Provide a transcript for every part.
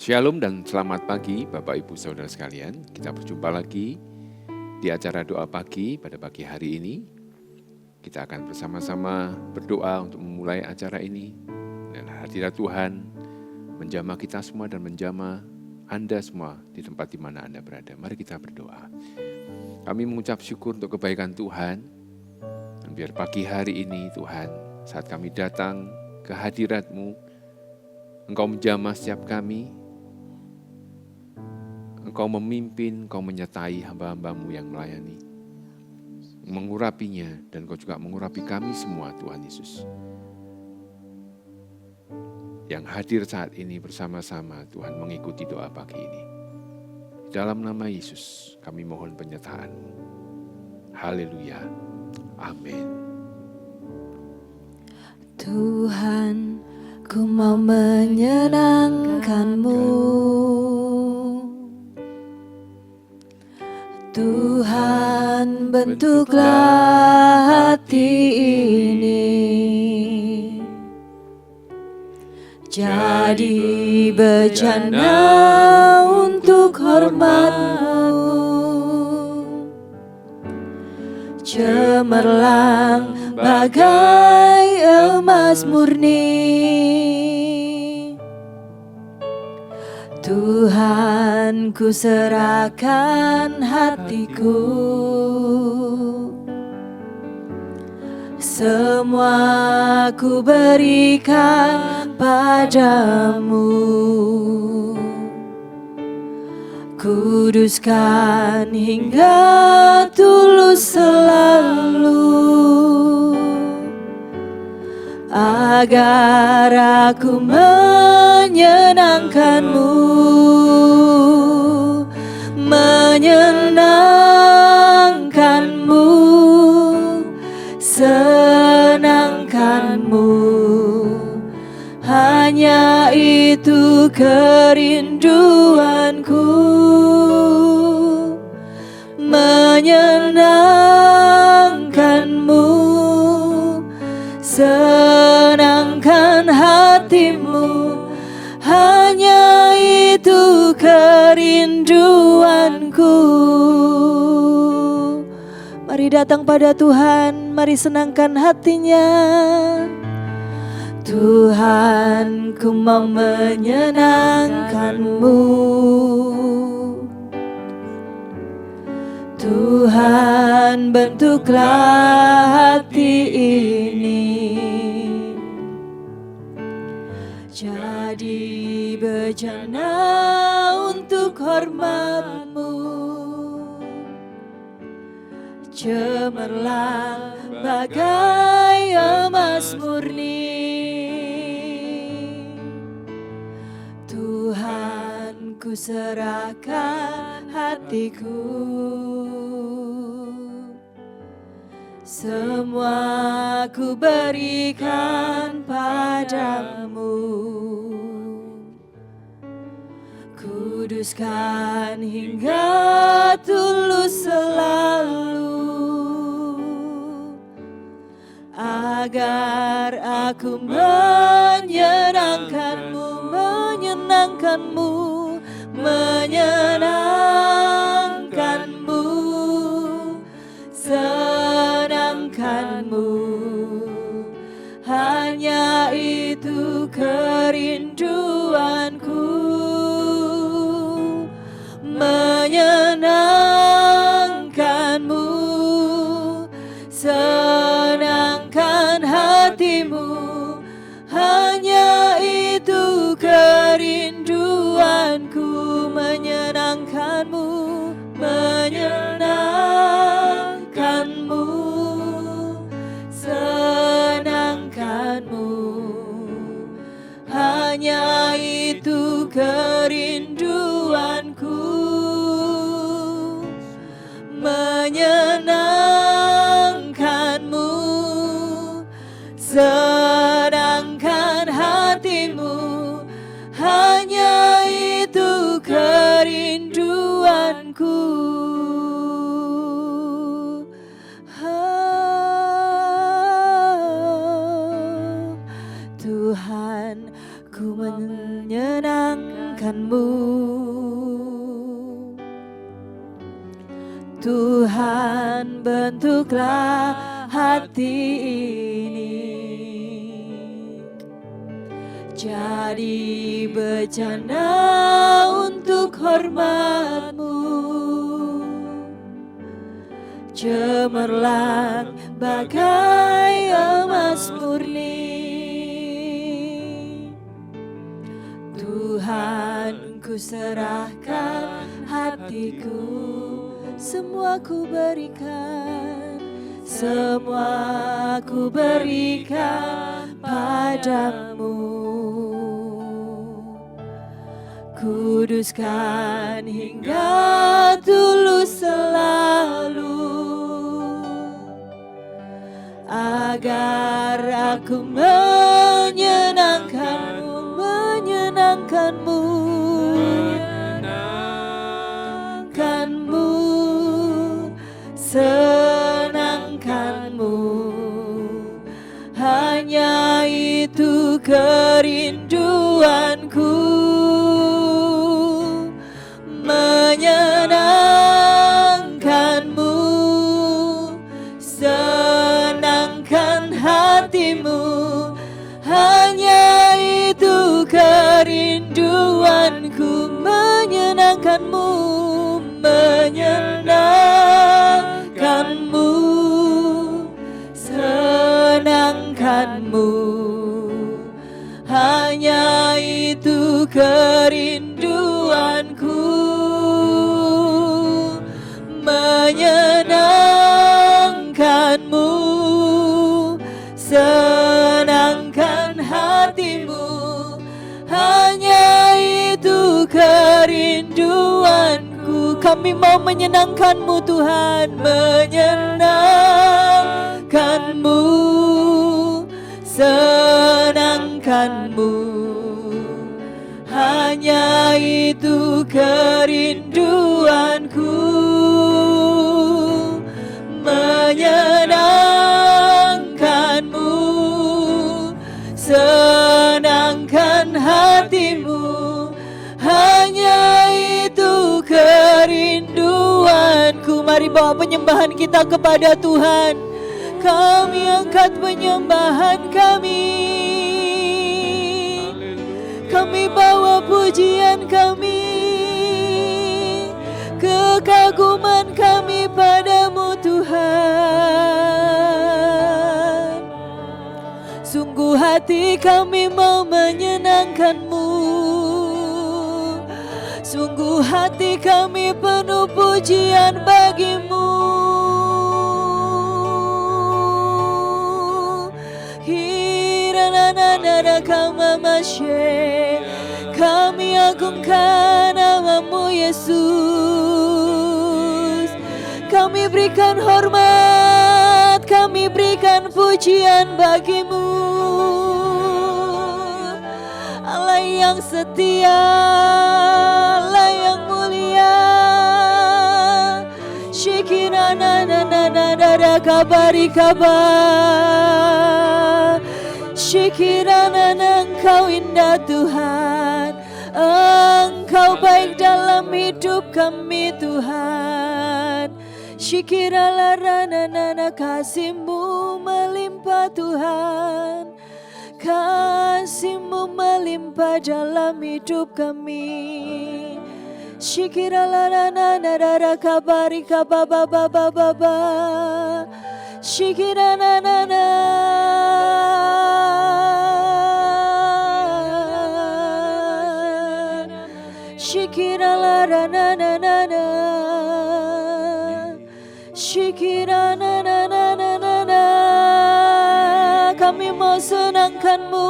Shalom dan selamat pagi Bapak Ibu Saudara sekalian. Kita berjumpa lagi di acara doa pagi pada pagi hari ini. Kita akan bersama-sama berdoa untuk memulai acara ini. Dan hadirat Tuhan menjamah kita semua dan menjamah Anda semua di tempat di mana Anda berada. Mari kita berdoa. Kami mengucap syukur untuk kebaikan Tuhan. Dan biar pagi hari ini Tuhan, saat kami datang ke hadirat-Mu, Engkau menjamah setiap kami, Engkau memimpin, Engkau menyertai hamba-hamba-Mu yang melayani, mengurapinya, dan Engkau juga mengurapi kami semua, Tuhan Yesus. Yang hadir saat ini bersama-sama, Tuhan, mengikuti doa pagi ini. Dalam nama Yesus, kami mohon penyertaan-Mu. Haleluya. Amin. Tuhan, ku mau menyenangkan-Mu. Tuhan, bentuklah hati ini jadi bejana untuk hormat-Mu, cemerlang bagai emas murni. Tuhan, ku serahkan hatiku, semua ku berikan padamu. Kuduskan hingga tulus selalu, agar aku menyenangkan-Mu, menyenangkan-Mu, senangkan-Mu. Hanya itu kerinduanku, menyenangkan-Mu, senangkan hati-Mu. Hanya itu kerinduanku. Mari datang pada Tuhan, mari senangkan hatinya. Tuhan, ku mau menyenangkan-Mu. Tuhan, bentuklah hati ini jadi bejana untuk hormat-Mu, cemerlang bagai emas murni. Tuhan, ku serahkan hatiku, semua ku berikan padamu. Kuduskan hingga tulus selalu, agar aku menyenangkan-Mu, menyenangkan-Mu, menyenangkan-Mu, senangkan-Mu. Hanya itu kerinduanku, menyenangkan-Mu, senangkan hati-Mu. Hanya itu kerinduanku, menyenangkan-Mu, menyenangkan-Mu, senangkan-Mu. Hanya itu kerinduanku, menyenangkan-Mu, senangkan hati-Mu. Hanya itu kerinduanku. Tuhan, ku menyenangkan firman-Mu. Tuhan, bentuklah hati ini jadi bercanda untuk hormat-Mu. Cemerlang bagai emas murni. Tuhan, ku serahkan hatiku, semua ku berikan, semua ku berikan padamu. Kuduskan hingga tulus selalu, agar aku menyenangkanmu, menyenangkanmu, menyenangkanmu, senangkanmu. Hanya itu kerinduanku, menyenangkanmu, senangkan hatimu. Hanya itu kerinduanku, menyenangkanmu, menyenangkanmu, senangkanmu. Hanya itu kerinduanku, menyenangkanmu, senangkan hatimu. Hanya itu kerinduanku. Kami mau menyenangkan-Mu Tuhan, menyenangkan-Mu, senangkan-Mu. Hanya itu kerinduanku, menyenangkan-Mu, senangkan hatimu. Hanya itu kerinduanku. Mari bawa penyembahan kita kepada Tuhan. Kami angkat penyembahan kami. Kami bawa pujian kami, kekaguman kami padamu Tuhan. Sungguh hati kami mau menyenangkan-Mu. Sungguh hati kami penuh pujian bagi-Mu. Hirananana kamamashe, kami agungkan nama-Mu Yesus. Kami berikan hormat, kami berikan pujian bagi-Mu. Allah yang setia, Allah yang mulia. Shikirana kabari kabar. Shikirana Engkau indah Tuhan. Engkau baik dalam hidup kami Tuhan. Shikiralarana kasih-Mu melimpah Tuhan. Kasih-Mu melimpah dalam hidup kami. Shikiralarana kabari kabababababa. Shikirana Shikiralarana Shikirana. Kami mau senangkan-Mu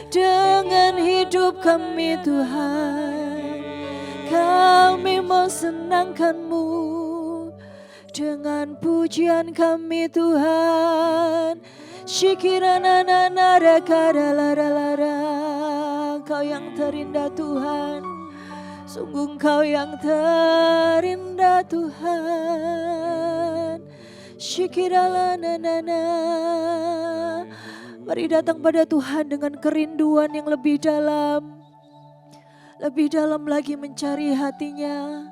dengan hidup kami Tuhan. Kami mau senangkan-Mu dengan pujian kami Tuhan. Shikirana rakaralara. Engkau yang terindah Tuhan. Sungguh Engkau yang terindah Tuhan. Shikiralanana. Mari datang pada Tuhan dengan kerinduan yang lebih dalam. lebih dalam lagi mencari hatinya.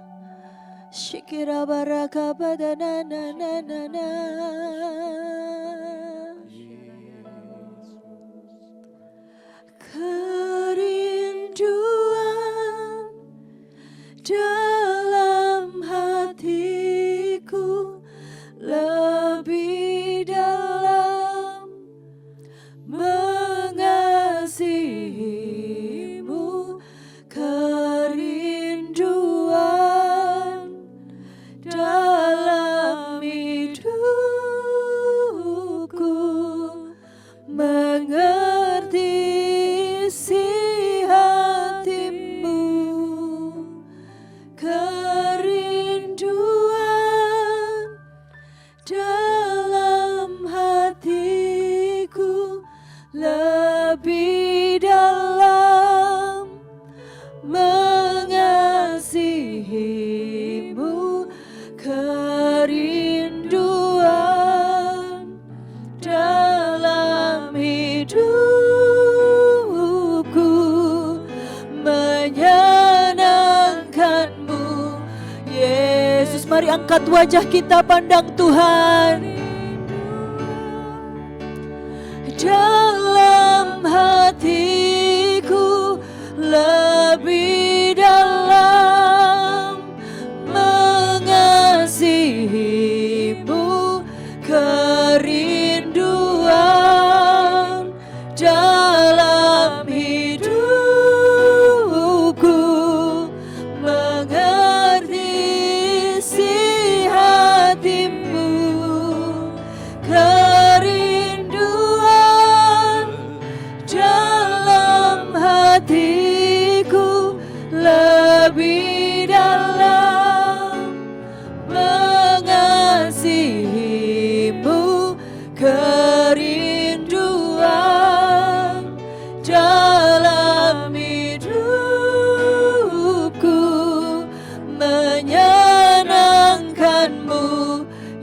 Shikira baraka badana na na na na. Kerinduan dalam hatiku lebih dalam mengasihimu, kerinduan dalam hidupku, mengerti isi hatimu, kerinduan dalam hatiku lebih dalam mengasihimu, kerinduan dalam hidupku, menyenangkanmu Yesus. Mari angkat wajah kita, pandang Tuhan. Dalam hatiku lebih dalam mengasihimu, kerinduan dalam hidupku, mengerti isi hatimu, kerinduan dalam hatiku lebih dalam mengasihimu, kerinduan dalam hidupku, menyenangkanmu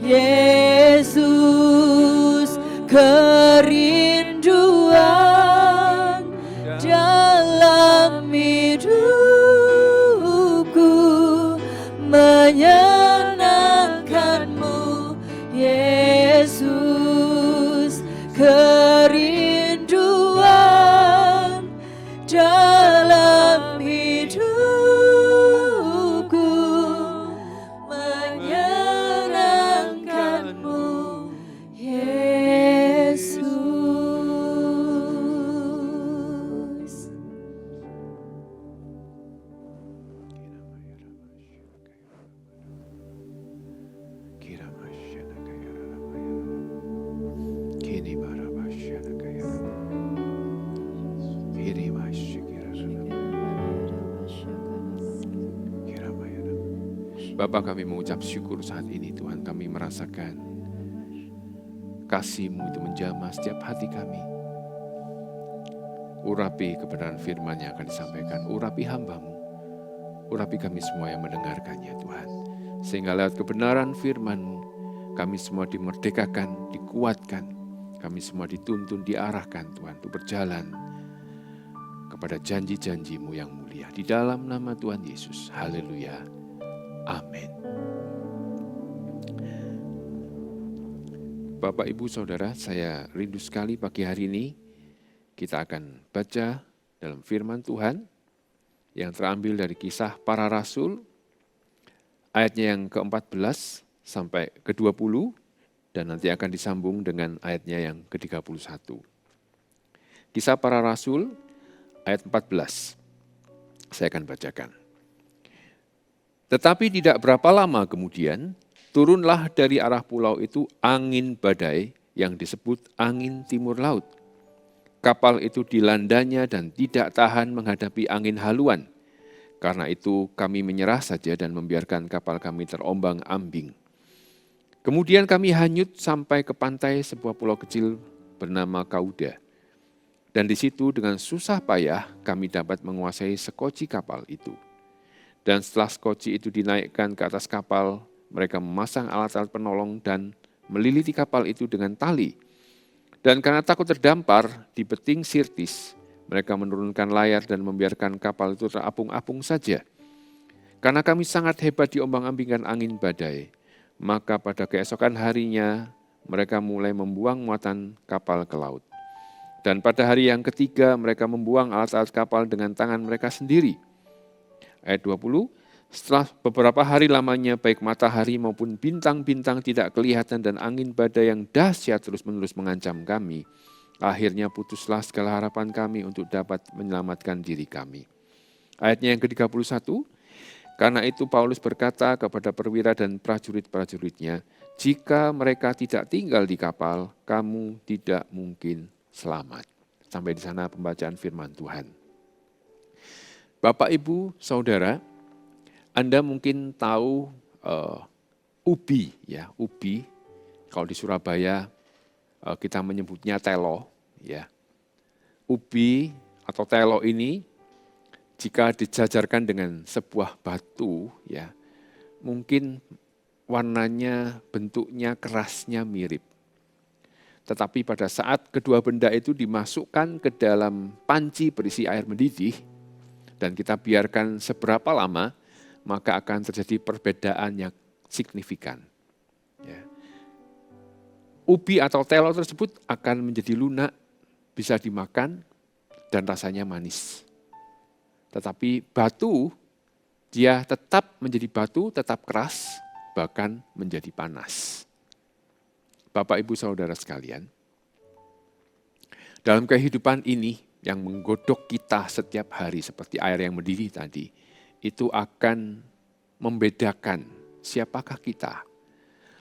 Yesus, kerinduan dalam hidupku, menyenangkanmu Yesus, kerinduan dalam hidupku, menyenangkanmu Yesus. Bapa, kami mengucap syukur saat ini Tuhan, kami merasakan kasih-Mu itu menjamah setiap hati kami. Urapi kebenaran firman yang akan disampaikan, urapi hamba-Mu, urapi kami semua yang mendengarkannya Tuhan. Sehingga lewat kebenaran firman-Mu, kami semua dimerdekakan, dikuatkan, kami semua dituntun, diarahkan Tuhan untuk berjalan kepada janji-janji-Mu yang mulia. Di dalam nama Tuhan Yesus, haleluya. Amin. Bapak, Ibu, Saudara, saya rindu sekali pagi hari ini kita akan baca dalam firman Tuhan yang terambil dari Kisah Para Rasul, ayatnya yang ke-14 sampai ke-20, dan nanti akan disambung dengan ayatnya yang ke-31. Kisah Para Rasul, ayat 14, saya akan bacakan. Tetapi tidak berapa lama kemudian, turunlah dari arah pulau itu angin badai yang disebut angin timur laut. Kapal itu dilandanya dan tidak tahan menghadapi angin haluan. Karena itu kami menyerah saja dan membiarkan kapal kami terombang-ambing. Kemudian kami hanyut sampai ke pantai sebuah pulau kecil bernama Kauda. Dan di situ dengan susah payah kami dapat menguasai sekoci kapal itu. Dan setelah sekoci itu dinaikkan ke atas kapal, mereka memasang alat-alat penolong dan meliliti kapal itu dengan tali. Dan karena takut terdampar di beting Sirtis, Mereka menurunkan layar dan membiarkan kapal itu terapung-apung saja. Karena kami sangat hebat diombang-ambingkan angin badai, maka pada keesokan harinya mereka mulai membuang muatan kapal ke laut. Dan pada hari yang ketiga mereka membuang alat-alat kapal dengan tangan mereka sendiri. Ayat 20, setelah beberapa hari lamanya baik matahari maupun bintang-bintang tidak kelihatan dan angin badai yang dahsyat terus-menerus mengancam kami, akhirnya putuslah segala harapan kami untuk dapat menyelamatkan diri kami. Ayatnya yang ke-31, karena itu Paulus berkata kepada perwira dan prajurit-prajuritnya, jika mereka tidak tinggal di kapal, kamu tidak mungkin selamat. Sampai di sana pembacaan firman Tuhan. Bapak, Ibu, Saudara, Anda mungkin tahu ubi, ya, ubi. Kalau di Surabaya kita menyebutnya telo, ya. Ubi atau telo ini jika dijajarkan dengan sebuah batu, ya, mungkin warnanya, bentuknya, kerasnya mirip. Tetapi pada saat kedua benda itu dimasukkan ke dalam panci berisi air mendidih, dan kita biarkan seberapa lama, maka akan terjadi perbedaan yang signifikan. Ya. Ubi atau telo tersebut akan menjadi lunak, bisa dimakan, dan rasanya manis. Tetapi batu, dia tetap menjadi batu, tetap keras, bahkan menjadi panas. Bapak, Ibu, Saudara sekalian, dalam kehidupan ini yang menggodok kita setiap hari seperti air yang mendidih tadi, itu akan membedakan siapakah kita.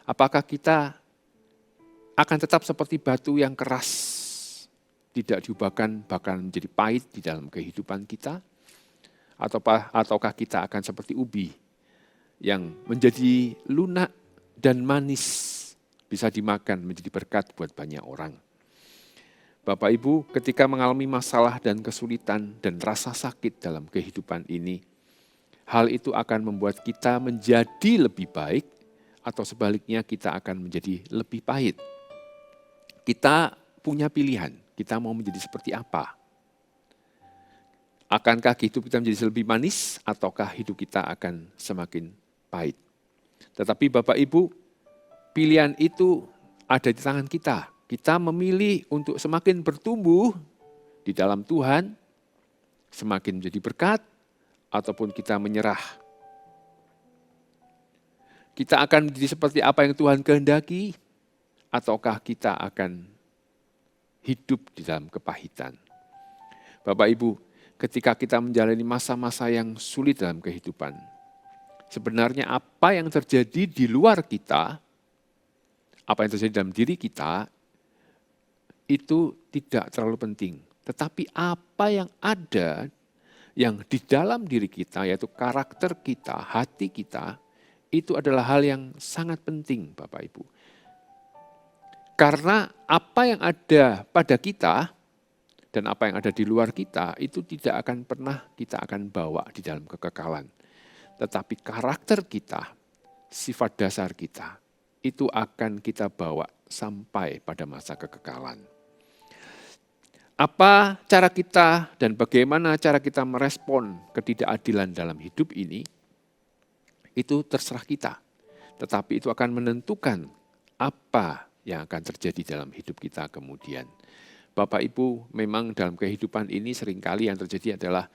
Apakah kita akan tetap seperti batu yang keras, tidak diubahkan, bahkan menjadi pahit di dalam kehidupan kita, ataukah kita akan seperti ubi yang menjadi lunak dan manis, bisa dimakan menjadi berkat buat banyak orang. Bapak Ibu, ketika mengalami masalah dan kesulitan dan rasa sakit dalam kehidupan ini, hal itu akan membuat kita menjadi lebih baik atau sebaliknya kita akan menjadi lebih pahit. Kita punya pilihan, kita mau menjadi seperti apa? Akankah hidup kita menjadi lebih manis ataukah hidup kita akan semakin pahit? Tetapi Bapak Ibu, pilihan itu ada di tangan kita. Kita memilih untuk semakin bertumbuh di dalam Tuhan, semakin menjadi berkat, ataupun kita menyerah. Kita akan menjadi seperti apa yang Tuhan kehendaki, ataukah kita akan hidup di dalam kepahitan. Bapak Ibu, ketika kita menjalani masa-masa yang sulit dalam kehidupan, sebenarnya apa yang terjadi di luar kita, apa yang terjadi dalam diri kita, itu tidak terlalu penting. Tetapi apa yang ada, yang di dalam diri kita, yaitu karakter kita, hati kita, itu adalah hal yang sangat penting, Bapak Ibu. Karena apa yang ada pada kita, dan apa yang ada di luar kita, itu tidak akan pernah kita akan bawa di dalam kekekalan. Tetapi karakter kita, sifat dasar kita, itu akan kita bawa sampai pada masa kekekalan. Apa cara kita dan bagaimana cara kita merespon ketidakadilan dalam hidup ini, itu terserah kita. Tetapi itu akan menentukan apa yang akan terjadi dalam hidup kita kemudian. Bapak Ibu, memang dalam kehidupan ini seringkali yang terjadi adalah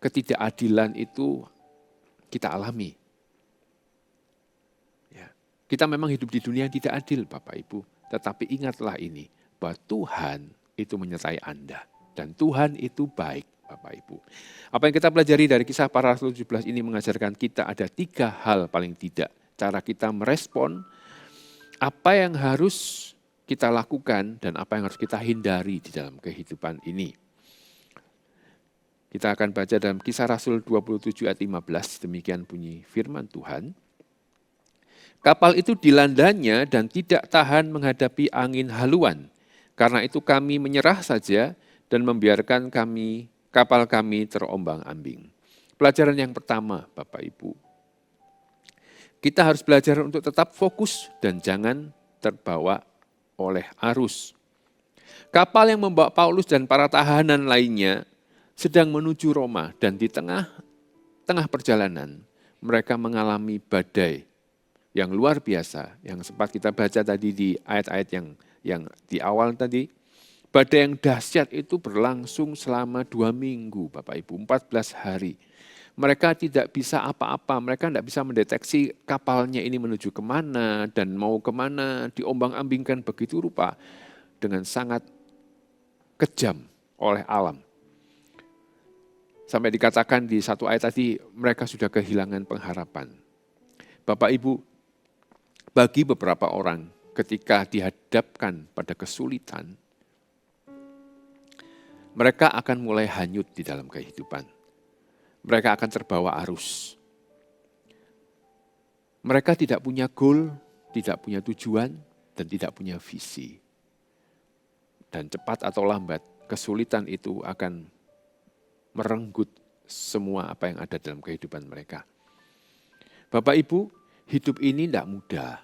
ketidakadilan itu kita alami. Ya. Kita memang hidup di dunia yang tidak adil, Bapak Ibu. Tetapi ingatlah ini, bahwa Tuhan itu menyertai Anda. Dan Tuhan itu baik, Bapak Ibu. Apa yang kita pelajari dari kisah para Rasul 17 ini mengajarkan kita ada 3 hal paling tidak. Cara kita merespon apa yang harus kita lakukan dan apa yang harus kita hindari di dalam kehidupan ini. Kita akan baca dalam Kisah Rasul 27 ayat 15, demikian bunyi firman Tuhan. Kapal itu dilandanya dan tidak tahan menghadapi angin haluan. Karena itu kami menyerah saja dan membiarkan kapal kami terombang-ambing. Pelajaran yang pertama, Bapak Ibu. Kita harus belajar untuk tetap fokus dan jangan terbawa oleh arus. Kapal yang membawa Paulus dan para tahanan lainnya sedang menuju Roma, dan di tengah perjalanan mereka mengalami badai yang luar biasa, yang sempat kita baca tadi di ayat-ayat yang di awal tadi. Badai yang dahsyat itu berlangsung selama 2 minggu, Bapak Ibu, 14 hari. Mereka tidak bisa apa-apa, mereka tidak bisa mendeteksi kapalnya ini menuju kemana dan mau kemana, diombang-ambingkan begitu rupa dengan sangat kejam oleh alam. Sampai dikatakan di satu ayat tadi, mereka sudah kehilangan pengharapan. Bapak Ibu, bagi beberapa orang ketika dihadapkan pada kesulitan, mereka akan mulai hanyut di dalam kehidupan. Mereka akan terbawa arus. Mereka tidak punya goal, tidak punya tujuan, dan tidak punya visi. Dan cepat atau lambat, kesulitan itu akan merenggut semua apa yang ada dalam kehidupan mereka. Bapak Ibu, hidup ini tidak mudah.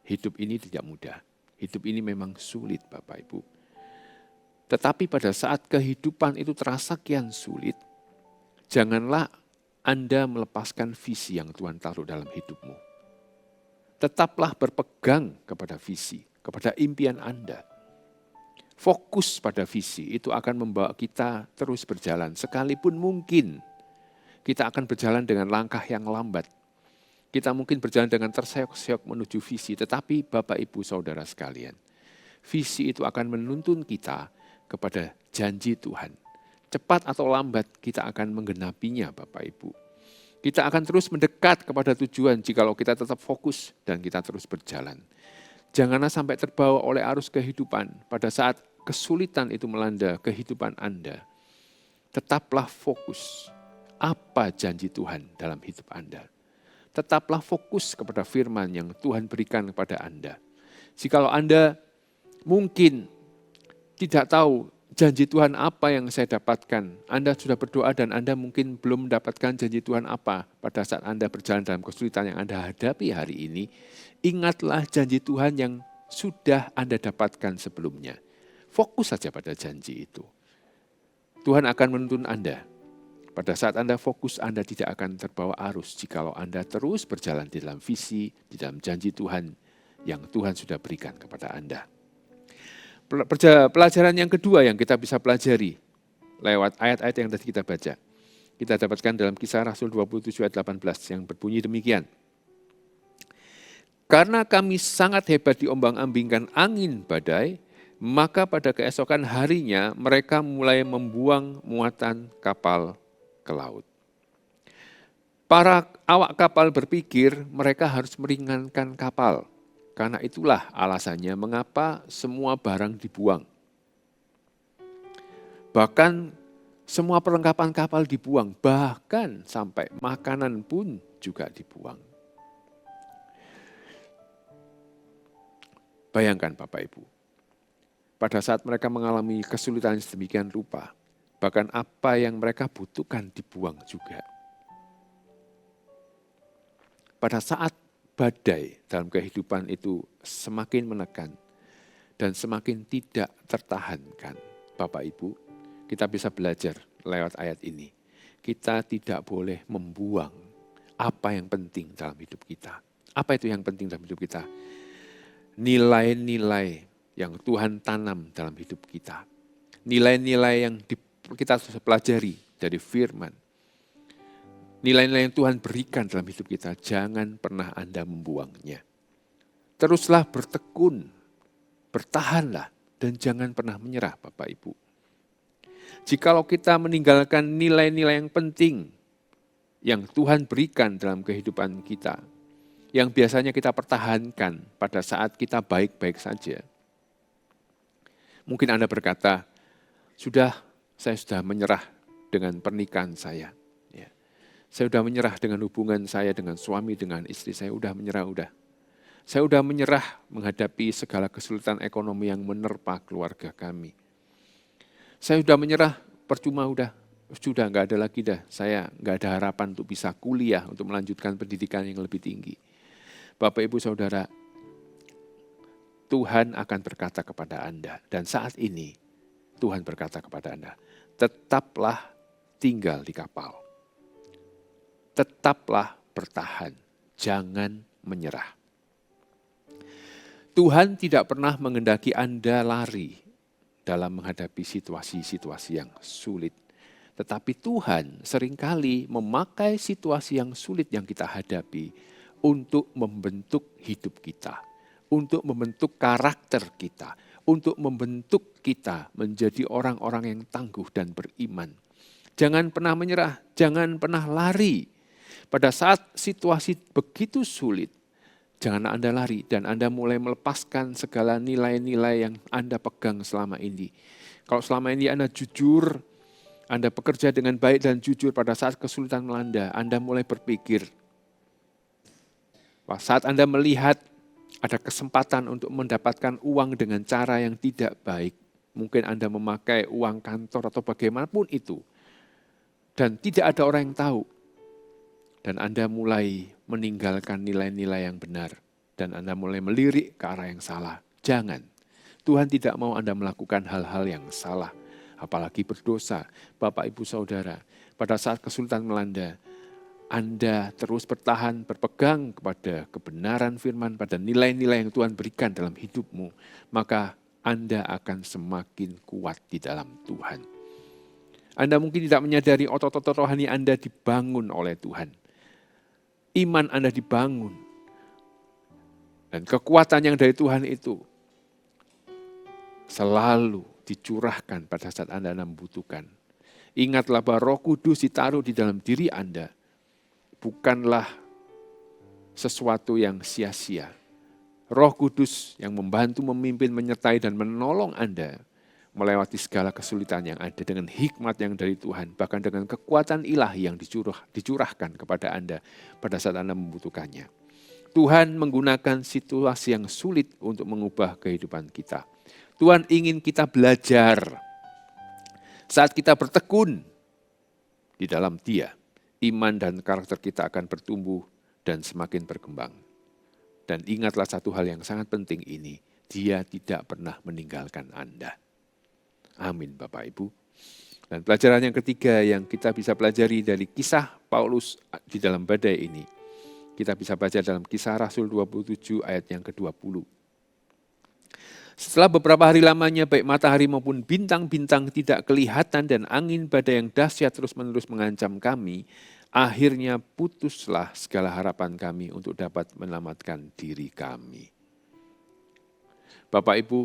Hidup ini tidak mudah. Hidup ini memang sulit, Bapak Ibu. Tetapi pada saat kehidupan itu terasa kian sulit, janganlah Anda melepaskan visi yang Tuhan taruh dalam hidupmu. Tetaplah berpegang kepada visi, kepada impian Anda. Fokus pada visi itu akan membawa kita terus berjalan. Sekalipun mungkin kita akan berjalan dengan langkah yang lambat. Kita mungkin berjalan dengan terseok-seok menuju visi, tetapi Bapak Ibu Saudara sekalian, visi itu akan menuntun kita kepada janji Tuhan. Cepat atau lambat kita akan menggenapinya, Bapak Ibu. Kita akan terus mendekat kepada tujuan jikalau kita tetap fokus dan kita terus berjalan. Janganlah sampai terbawa oleh arus kehidupan pada saat kesulitan itu melanda kehidupan Anda. Tetaplah fokus. Apa janji Tuhan dalam hidup Anda? Tetaplah fokus kepada firman yang Tuhan berikan kepada Anda. Jikalau Anda mungkin tidak tahu janji Tuhan apa yang saya dapatkan, Anda sudah berdoa dan Anda mungkin belum mendapatkan janji Tuhan apa pada saat Anda berjalan dalam kesulitan yang Anda hadapi hari ini, ingatlah janji Tuhan yang sudah Anda dapatkan sebelumnya. Fokus saja pada janji itu. Tuhan akan menuntun Anda. Pada saat Anda fokus, Anda tidak akan terbawa arus jikalau Anda terus berjalan di dalam visi, di dalam janji Tuhan yang Tuhan sudah berikan kepada Anda. Pelajaran yang kedua yang kita bisa pelajari lewat ayat-ayat yang tadi kita baca. Kita dapatkan dalam Kisah Rasul 27 ayat 18 yang berbunyi demikian. Karena kami sangat hebat diombang-ambingkan angin badai, maka pada keesokan harinya mereka mulai membuang muatan kapal ke laut. Para awak kapal berpikir mereka harus meringankan kapal. Karena itulah alasannya mengapa semua barang dibuang. Bahkan semua perlengkapan kapal dibuang, bahkan sampai makanan pun juga dibuang. Bayangkan Bapak Ibu, pada saat mereka mengalami kesulitan sedemikian rupa, bahkan apa yang mereka butuhkan dibuang juga. Pada saat badai dalam kehidupan itu semakin menekan dan semakin tidak tertahankan, Bapak Ibu, kita bisa belajar lewat ayat ini. Kita tidak boleh membuang apa yang penting dalam hidup kita. Apa itu yang penting dalam hidup kita? Nilai-nilai yang Tuhan tanam dalam hidup kita. Nilai-nilai yang kita pelajari dari firman. Nilai-nilai yang Tuhan berikan dalam hidup kita, jangan pernah Anda membuangnya. Teruslah bertekun, bertahanlah, dan jangan pernah menyerah Bapak Ibu. Jikalau kita meninggalkan nilai-nilai yang penting yang Tuhan berikan dalam kehidupan kita, yang biasanya kita pertahankan pada saat kita baik-baik saja. Mungkin Anda berkata, saya sudah menyerah dengan pernikahan saya. Saya sudah menyerah dengan hubungan saya dengan suami, dengan istri saya, sudah menyerah. Saya sudah menyerah menghadapi segala kesulitan ekonomi yang menerpa keluarga kami. Saya sudah menyerah, percuma sudah enggak ada lagi dah. Saya enggak ada harapan untuk bisa kuliah, untuk melanjutkan pendidikan yang lebih tinggi. Bapak Ibu Saudara, Tuhan akan berkata kepada Anda, dan saat ini Tuhan berkata kepada Anda, tetaplah tinggal di kapal. Tetaplah bertahan, jangan menyerah. Tuhan tidak pernah menghendaki Anda lari dalam menghadapi situasi-situasi yang sulit. Tetapi Tuhan seringkali memakai situasi yang sulit yang kita hadapi untuk membentuk hidup kita, untuk membentuk karakter kita, untuk membentuk kita menjadi orang-orang yang tangguh dan beriman. Jangan pernah menyerah, jangan pernah lari. Pada saat situasi begitu sulit, jangan Anda lari dan Anda mulai melepaskan segala nilai-nilai yang Anda pegang selama ini. Kalau selama ini Anda jujur, Anda bekerja dengan baik dan jujur, pada saat kesulitan melanda, Anda mulai berpikir, saat Anda melihat ada kesempatan untuk mendapatkan uang dengan cara yang tidak baik, mungkin Anda memakai uang kantor atau bagaimanapun itu, dan tidak ada orang yang tahu, dan Anda mulai meninggalkan nilai-nilai yang benar, dan Anda mulai melirik ke arah yang salah. Jangan. Tuhan tidak mau Anda melakukan hal-hal yang salah, apalagi berdosa. Bapak, Ibu, Saudara, pada saat kesulitan melanda, Anda terus bertahan, berpegang kepada kebenaran firman, pada nilai-nilai yang Tuhan berikan dalam hidupmu, maka Anda akan semakin kuat di dalam Tuhan. Anda mungkin tidak menyadari otot-otot rohani Anda dibangun oleh Tuhan. Iman Anda dibangun. Dan kekuatan yang dari Tuhan itu selalu dicurahkan pada saat Anda membutuhkan. Ingatlah bahwa Roh Kudus ditaruh di dalam diri Anda. Bukanlah sesuatu yang sia-sia. Roh Kudus yang membantu, memimpin, menyertai dan menolong Anda melewati segala kesulitan yang ada dengan hikmat yang dari Tuhan, bahkan dengan kekuatan ilahi yang dicurahkan kepada Anda pada saat Anda membutuhkannya. Tuhan menggunakan situasi yang sulit untuk mengubah kehidupan kita. Tuhan ingin kita belajar. Saat kita bertekun di dalam Dia, iman dan karakter kita akan bertumbuh dan semakin berkembang. Dan ingatlah satu hal yang sangat penting ini, Dia tidak pernah meninggalkan Anda. Amin, Bapak Ibu. Dan pelajaran yang ketiga yang kita bisa pelajari dari kisah Paulus di dalam badai ini, kita bisa baca dalam Kisah Rasul 27 ayat yang ke-20. Setelah beberapa hari lamanya baik matahari maupun bintang-bintang tidak kelihatan dan angin badai yang dahsyat terus-menerus mengancam kami, akhirnya putuslah segala harapan kami untuk dapat menyelamatkan diri kami. Bapak Ibu,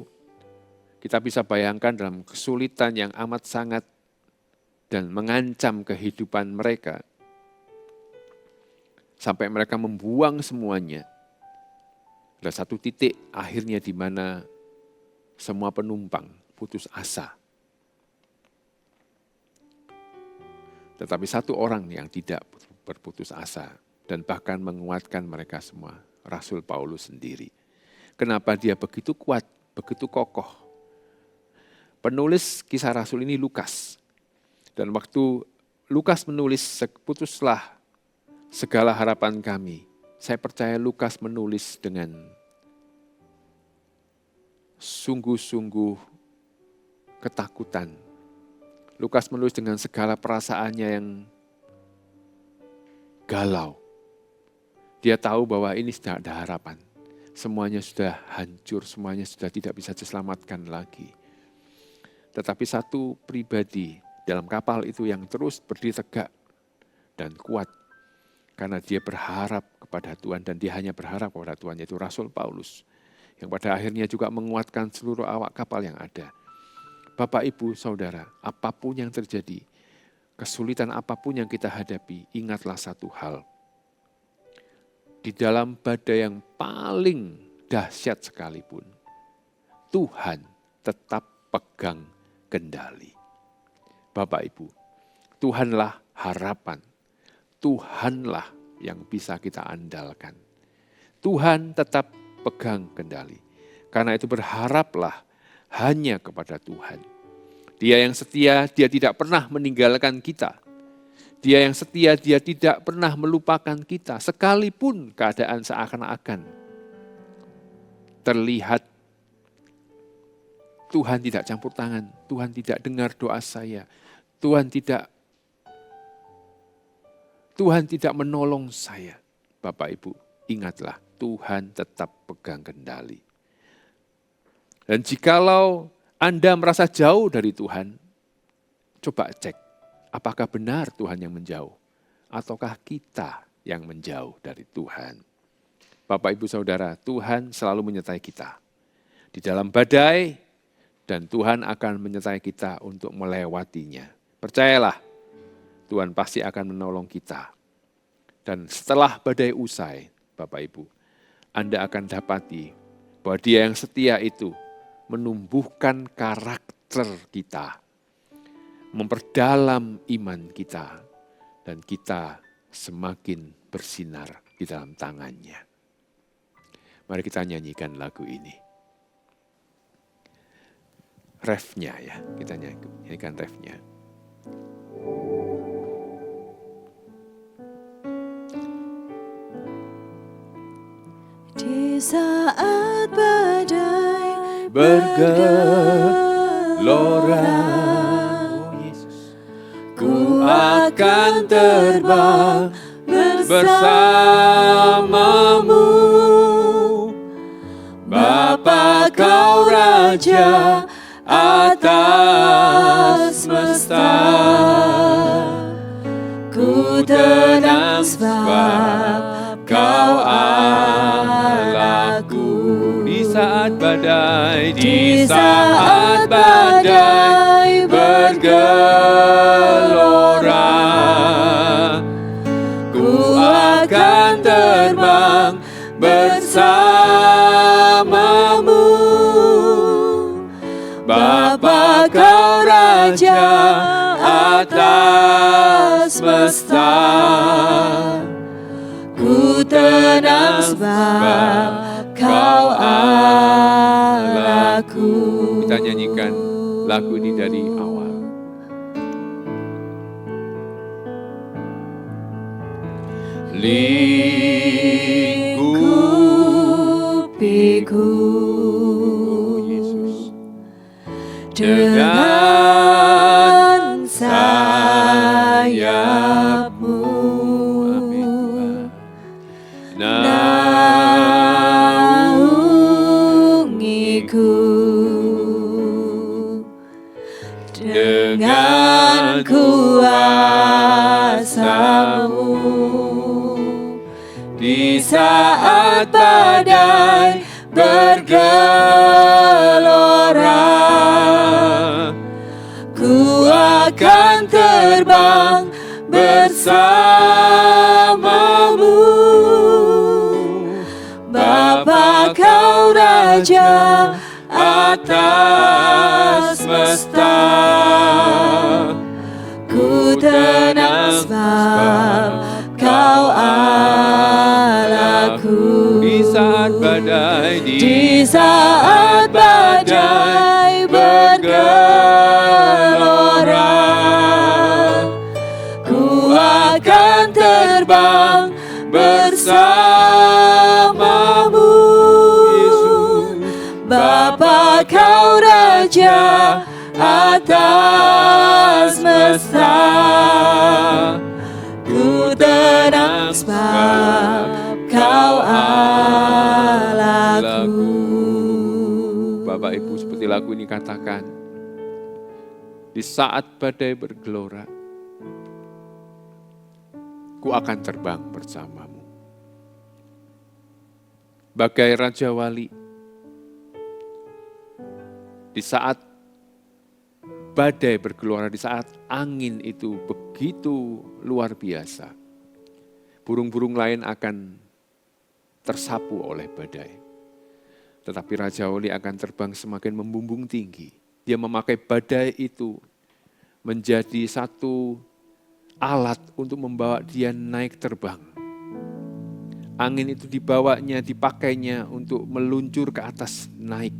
kita bisa bayangkan dalam kesulitan yang amat sangat dan mengancam kehidupan mereka, sampai mereka membuang semuanya. Ada satu titik akhirnya di mana semua penumpang putus asa. Tetapi satu orang yang tidak berputus asa dan bahkan menguatkan mereka semua, Rasul Paulus sendiri. Kenapa dia begitu kuat, begitu kokoh? Penulis Kisah Rasul ini Lukas. Dan waktu Lukas menulis, putuslah segala harapan kami. Saya percaya Lukas menulis dengan sungguh-sungguh ketakutan. Lukas menulis dengan segala perasaannya yang galau. Dia tahu bahwa ini sudah ada harapan. Semuanya sudah hancur, semuanya sudah tidak bisa diselamatkan lagi. Tetapi satu pribadi dalam kapal itu yang terus berdiri tegak dan kuat. Karena dia berharap kepada Tuhan dan dia hanya berharap kepada Tuhan, yaitu Rasul Paulus. Yang pada akhirnya juga menguatkan seluruh awak kapal yang ada. Bapak, Ibu, Saudara, apapun yang terjadi, kesulitan apapun yang kita hadapi, ingatlah satu hal. Di dalam badai yang paling dahsyat sekalipun, Tuhan tetap pegang kendali. Bapak, Ibu, Tuhanlah harapan. Tuhanlah yang bisa kita andalkan. Tuhan tetap pegang kendali. Karena itu berharaplah hanya kepada Tuhan. Dia yang setia, dia tidak pernah meninggalkan kita. Dia yang setia, dia tidak pernah melupakan kita. Sekalipun keadaan seakan-akan terlihat Tuhan tidak campur tangan, Tuhan tidak dengar doa saya, Tuhan tidak menolong saya. Bapak Ibu, ingatlah, Tuhan tetap pegang kendali. Dan jikalau Anda merasa jauh dari Tuhan, coba cek, apakah benar Tuhan yang menjauh? Ataukah kita yang menjauh dari Tuhan? Bapak, Ibu, Saudara, Tuhan selalu menyertai kita di dalam badai, dan Tuhan akan menyertai kita untuk melewatinya. Percayalah, Tuhan pasti akan menolong kita. Dan setelah badai usai, Bapak Ibu, Anda akan dapati bahwa Dia yang setia itu menumbuhkan karakter kita, memperdalam iman kita, dan kita semakin bersinar di dalam tangannya. Mari kita nyanyikan lagu ini. Refnya ya, kita nyanyikan refnya. Di saat badai bergelora, ku akan terbang bersamamu. Bapa, Kau Raja atas semesta, ku tenang sebab Kau Allahku. Di saat badai bergelora, ku akan terbang bersamamu. Bapa, Kau Raja atas semesta, ku tenang sebab Kau Allahku. Kita nyanyikan lagu ini dari awal. Lingkupiku dengan sayap-Mu, naungiku dengan kuasa-Mu. Di saat badai bergelora, ku akan terbang bersamamu. Bapa, Kau Raja atas semesta, ku tenang sebab Kau Allahku. Di saat badai bergelora, ku akan terbang bersamamu. Bapa, Kau Raja atas semesta, ku tenang sebab Kau Allahku. Bapak Ibu, seperti lagu ini katakan, di saat badai bergelora, ku akan terbang bersamamu. Bagai Raja Wali, di saat badai bergelora, di saat angin itu begitu luar biasa, burung-burung lain akan tersapu oleh badai. Tetapi Raja Wali akan terbang semakin membumbung tinggi. Dia memakai badai itu menjadi satu alat untuk membawa dia naik terbang. Angin itu dibawanya, dipakainya untuk meluncur ke atas, naik,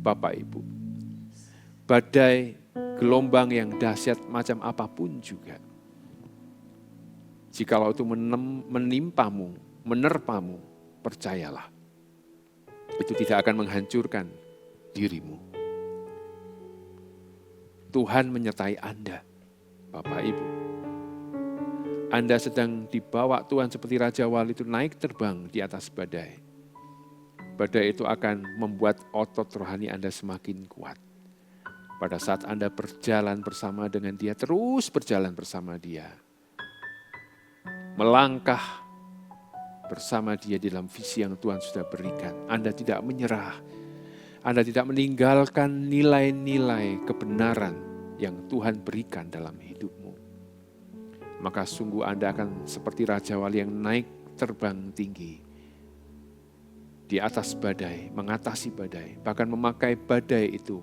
Bapak Ibu. Badai, gelombang yang dahsyat macam apapun juga, jikalau itu menimpamu, menerpamu, percayalah, itu tidak akan menghancurkan dirimu. Tuhan menyertai Anda, Bapak Ibu. Anda sedang dibawa Tuhan seperti Raja Wali itu naik terbang di atas badai. Badai itu akan membuat otot rohani Anda semakin kuat. Pada saat Anda berjalan bersama dengan Dia, terus berjalan bersama Dia. Melangkah bersama Dia di dalam visi yang Tuhan sudah berikan. Anda tidak menyerah. Anda tidak meninggalkan nilai-nilai kebenaran yang Tuhan berikan dalam hidupmu. Maka sungguh Anda akan seperti Raja Wali yang naik terbang tinggi di atas badai, mengatasi badai, bahkan memakai badai itu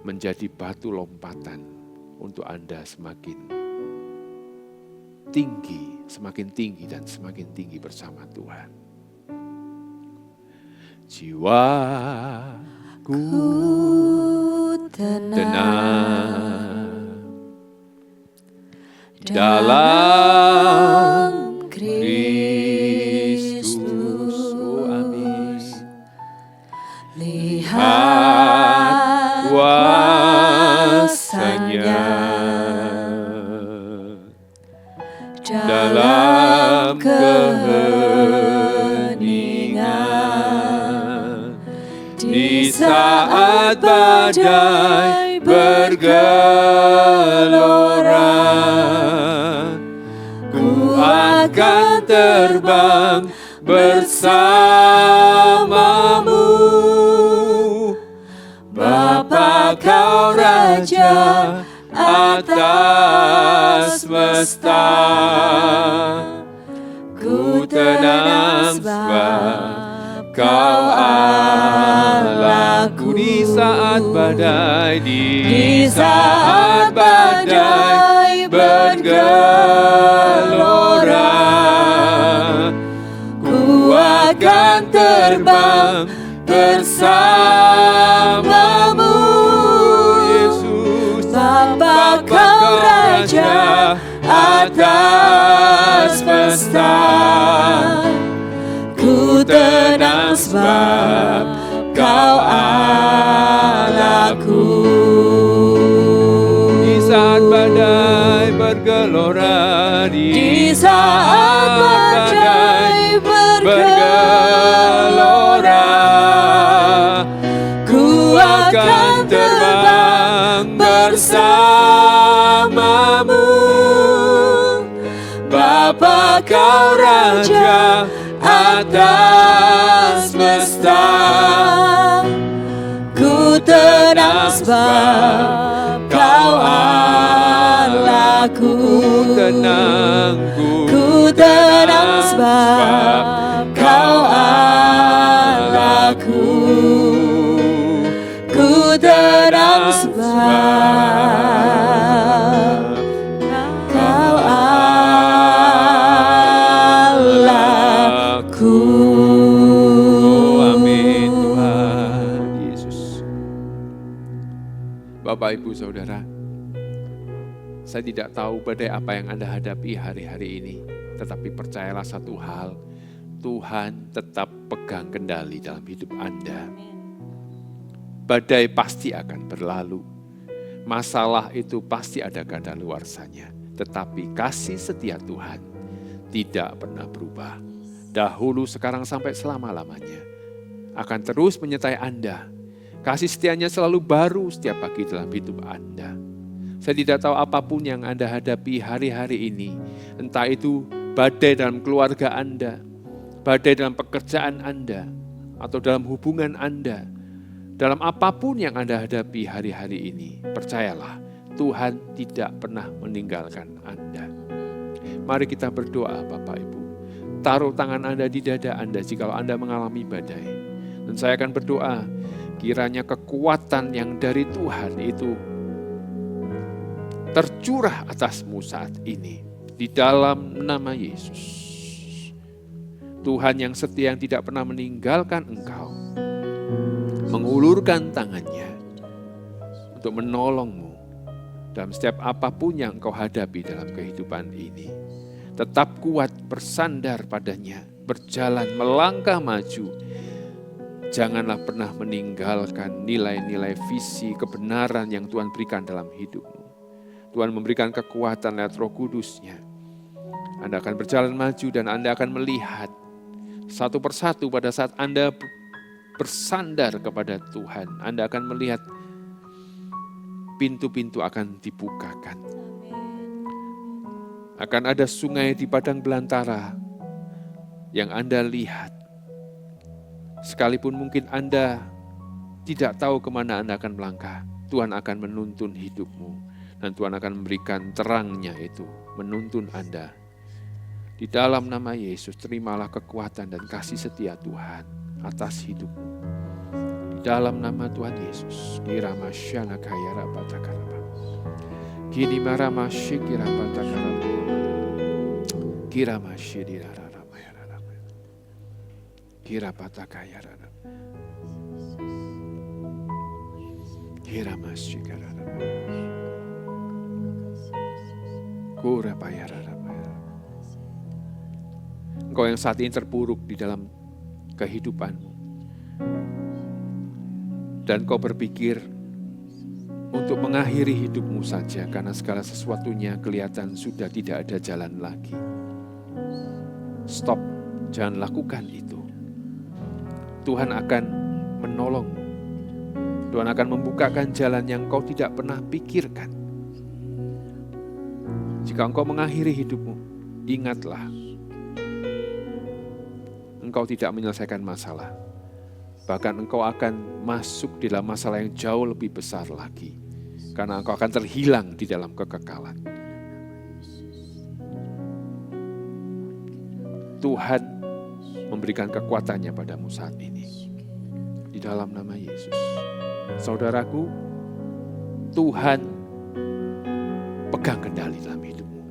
menjadi batu lompatan untuk Anda semakin tinggi dan semakin tinggi bersama Tuhan. Jiwaku tenang dalam Kristus. Oh, amin. Lihat kuasanya dalam keheningan, di saat badai bergelora, ku akan terbang bersamamu. Bapa kau Raja atas semesta, ku tenang sebab kau Allahku. Di saat badai, di saat badai bergelora, ku akan terbang bersamamu. Bapa kau Raja atas semesta, ku tenang sebab kau Allahku. Di saat badai bergelora, di saat badai bergelora, ku akan terbang bersamamu. Bapa kau Raja atas semesta, ku tenang sebab kau Allahku. Ku tenang sebab kau Allahku. Ku tenang sebab kau Allahku. Amin Tuhan Yesus. Bapak Ibu Saudara, saya tidak tahu badai apa yang Anda hadapi hari-hari ini, tetapi percayalah satu hal, Tuhan tetap pegang kendali dalam hidup Anda. Badai pasti akan berlalu. Masalah itu pasti ada kadaluarsanya. Tetapi kasih setia Tuhan tidak pernah berubah. Dahulu, sekarang, sampai selama-lamanya. Akan terus menyertai Anda. Kasih setianya selalu baru setiap pagi dalam hidup Anda. Saya tidak tahu apapun yang Anda hadapi hari-hari ini. Entah itu badai dalam keluarga Anda, badai dalam pekerjaan Anda, atau dalam hubungan Anda. Dalam apapun yang Anda hadapi hari-hari ini, percayalah, Tuhan tidak pernah meninggalkan Anda. Mari kita berdoa Bapak Ibu. Taruh tangan Anda di dada Anda jika Anda mengalami badai. Dan saya akan berdoa, kiranya kekuatan yang dari Tuhan itu tercurah atasmu saat ini. Di dalam nama Yesus. Tuhan yang setia, yang tidak pernah meninggalkan engkau, mengulurkan tangannya untuk menolongmu dalam setiap apapun yang engkau hadapi dalam kehidupan ini. Tetap kuat, bersandar padanya, berjalan, melangkah maju, Janganlah pernah meninggalkan nilai-nilai visi kebenaran yang Tuhan berikan dalam hidupmu. Tuhan memberikan kekuatan lewat Roh Kudus-Nya. Anda akan berjalan maju dan Anda akan melihat satu persatu pada saat Anda bersandar kepada Tuhan. Anda akan melihat pintu-pintu akan dibukakan. Akan ada sungai di padang belantara yang Anda lihat. Sekalipun mungkin Anda tidak tahu kemana Anda akan melangkah, Tuhan akan menuntun hidupmu. Dan Tuhan akan memberikan terangnya itu, menuntun Anda. Di dalam nama Yesus, terimalah kekuatan dan kasih setia Tuhan atas hidupmu. Di dalam nama Tuhan Yesus, Kiramasyana kaya rapatakaraba. Kini maramashi kirapatakaraba. Kiramashi dirarara. Kirapatakayarana. Kiramasykarana. Kurapayarana. Engkau yang saat ini terpuruk di dalam kehidupanmu. Dan kau berpikir untuk mengakhiri hidupmu saja karena segala sesuatunya kelihatan sudah tidak ada jalan lagi. Stop, jangan lakukan itu. Tuhan akan menolongmu. Tuhan akan membukakan jalan yang kau tidak pernah pikirkan. Jika engkau mengakhiri hidupmu, ingatlah, engkau tidak menyelesaikan masalah. Bahkan engkau akan masuk di dalam masalah yang jauh lebih besar lagi. Karena engkau akan terhilang di dalam kekekalan. Tuhan memberikan kekuatannya padamu saat ini. Di dalam nama Yesus. Saudaraku, Tuhan pegang kendali dalam hidupmu.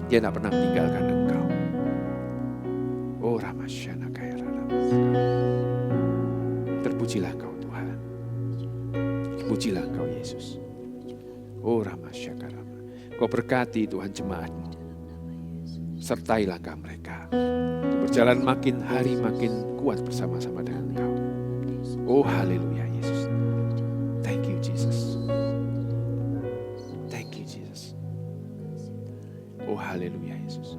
Dia tidak pernah meninggalkan engkau. Oh Ramasyana kaya Rama. Terpujilah engkau Tuhan. Pujilah engkau Yesus. Oh Ramasyaka Rama. Kau berkati Tuhan jemaatmu. Sertai langkah mereka. Berjalan makin hari makin kuat bersama-sama dengan engkau. Oh haleluya Yesus. Thank you Jesus. Thank you Jesus. Oh haleluya Yesus.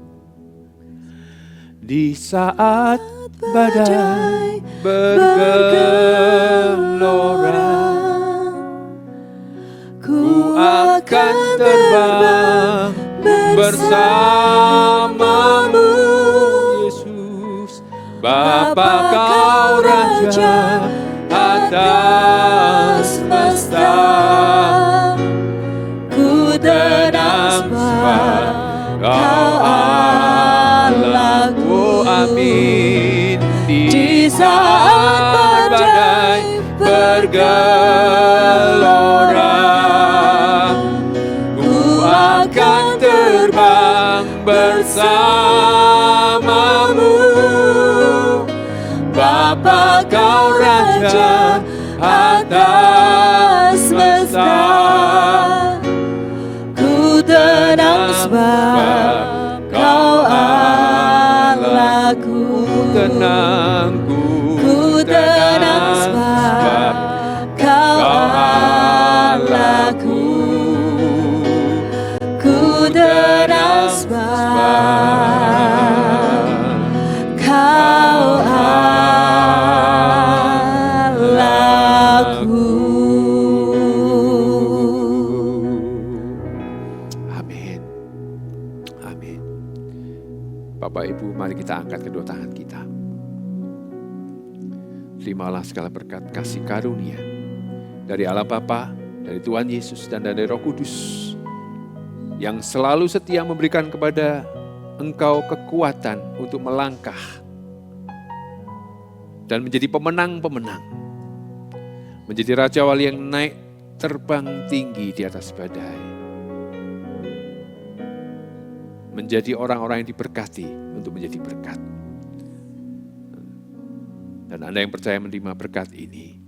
Di saat badai bergelora, ku akan terbang bersamamu Yesus. Bapa kau Raja atas semesta, ku tenang sebab kau Allahku. Amin. Di saat badai bergelora, ku akan terbang bersamamu. Bapa kau Raja atas semesta, ku tenang sebab kau Allahku. Ku tenang sebab kau Allahku. Ku tenang sebab kau Allahku. Amin. Amin. Bapak Ibu, mari kita angkat kedua tangan kita. Terimalah segala berkat kasih karunia dari Allah Bapa, dari Tuhan Yesus, dan dari Roh Kudus yang selalu setia memberikan kepada engkau kekuatan untuk melangkah dan menjadi pemenang-pemenang, menjadi Raja Wali yang naik terbang tinggi di atas badai, menjadi orang-orang yang diberkati untuk menjadi berkat. Dan Anda yang percaya menerima berkat ini,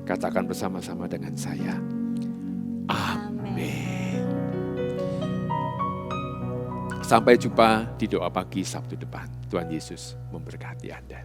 katakan bersama-sama dengan saya, amin. Sampai jumpa di doa pagi Sabtu depan. Tuhan Yesus memberkati Anda.